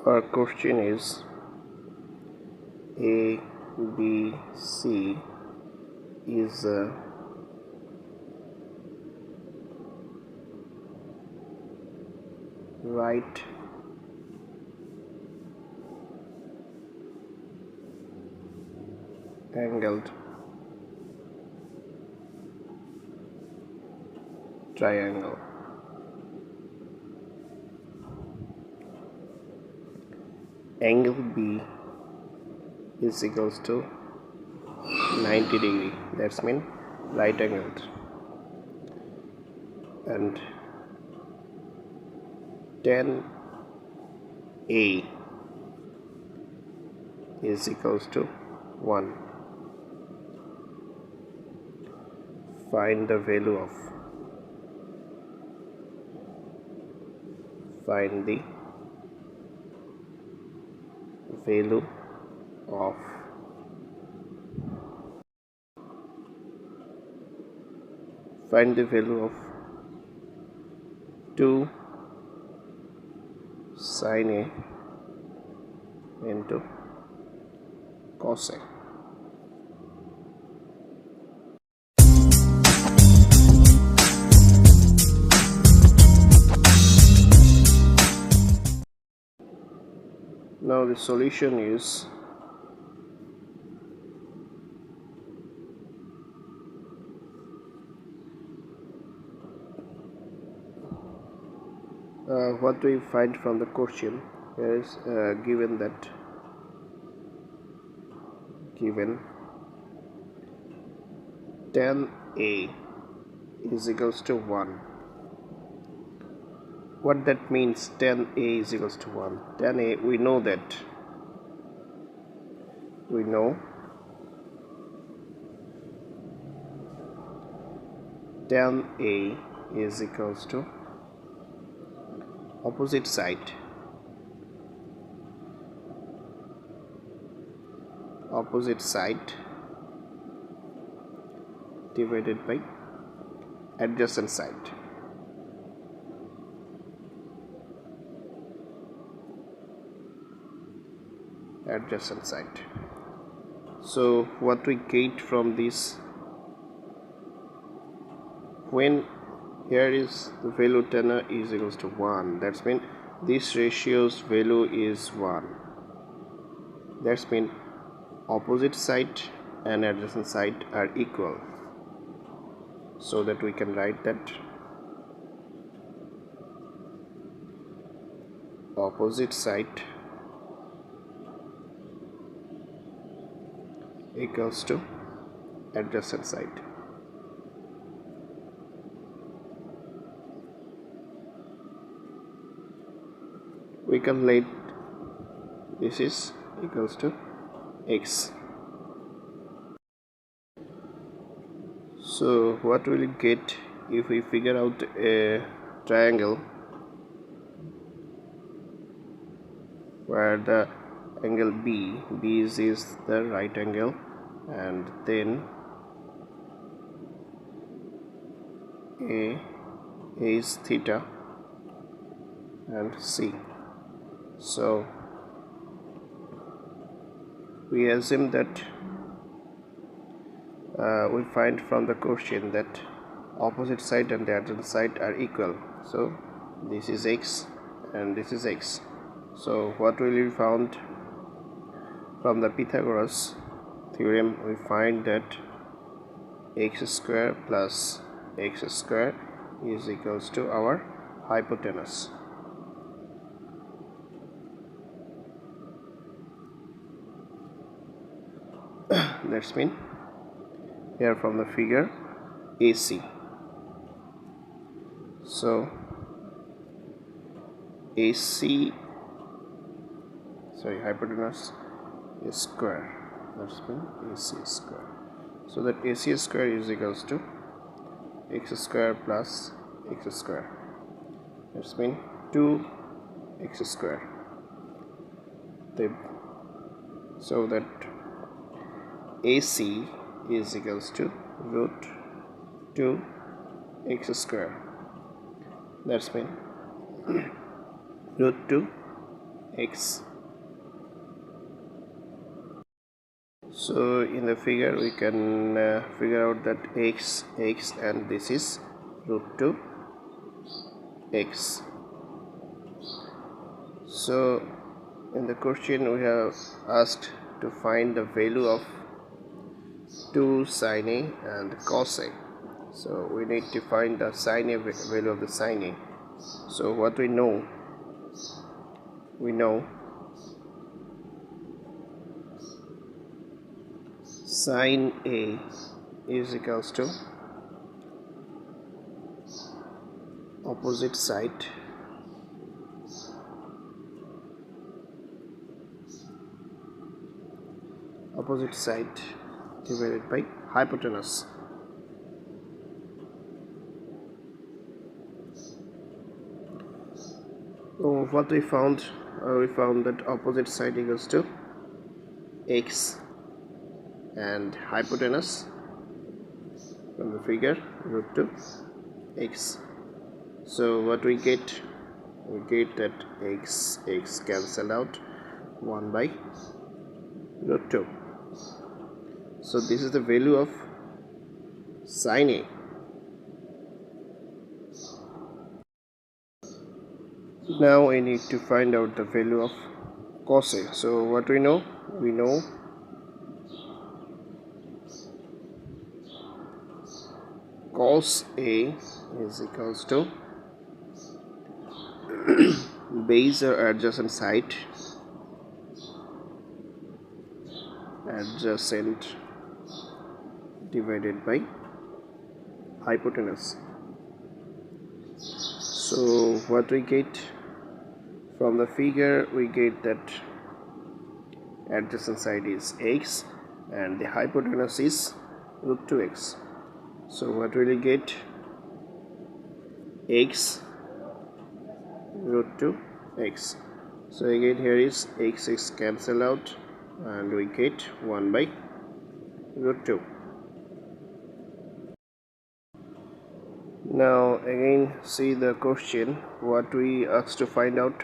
Our question is A, B, C is a right angled triangle. Angle B is equals to 90 degree, that's mean right angled, and tan A is equals to 1. Find the value of find the value of find the value of 2 sin A into cos A. Now the solution is what we find from the question. Here is given tan A is equals to 1. What that means, tan A is equals to 1. Tan A, we know tan A is equals to opposite side divided by adjacent side. So what we get from this, when here is the value tan A is equals to 1, that's mean this ratio's value is 1. That's mean opposite side and adjacent side are equal, so that we can write that opposite side equals to adjacent side. We can let this is equals to x. So what will we get if we figure out a triangle where the angle B is the right angle, and then A is theta and C. So we assume that we find from the question that opposite side and the adjacent side are equal. So this is x and this is x. So what will be found from the Pythagoras theorem? We find that x square plus x square is equals to our hypotenuse. That's mean here from the figure AC. So hypotenuse is square. That's mean AC square. So that AC square is equals to x square plus x square. That's mean 2x square. So that AC is equals to root 2x square. That's mean root 2 x. So in the figure we can figure out that x, and this is root 2 x. So in the question we have asked to find the value of 2 sin A and cos A. So we need to find the sin A value of the sin A. So what we know sin A is equals to opposite side divided by hypotenuse. So what we found that opposite side equals to x and hypotenuse from the figure root 2 x. So what we get that x cancel out 1 by root 2. So this is the value of sin A. Now we need to find out the value of cos A. So what we know cos A is equals to base or adjacent side divided by hypotenuse. So what we get from the figure, we get that adjacent side is x and the hypotenuse is root 2x. So what will we get? X root 2x. So again here is x cancel out and we get 1 by root 2. Now again see the question, what we asked to find out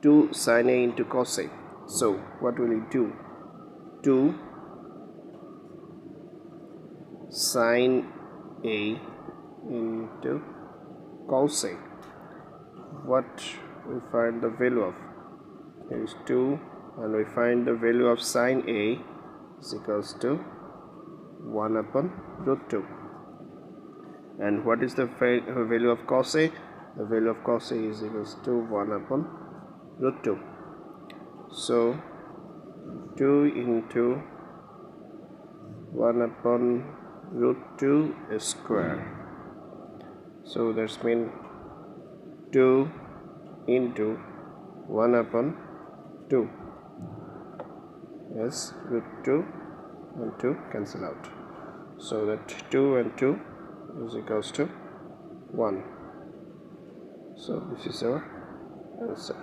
2 sin A into cos A. So what will we do? 2 sin A into cos A. What we find the value of? Here is 2 and we find the value of sin A is equals to 1 upon root 2. And what is the value of cos A? The value of cos A is equals to 1 upon root 2. So 2 into 1 upon root 2 square. So that's mean 2 into 1 upon 2. Yes, root 2 and 2 cancel out. So that 2 and 2 is equals to 1. So this is our answer.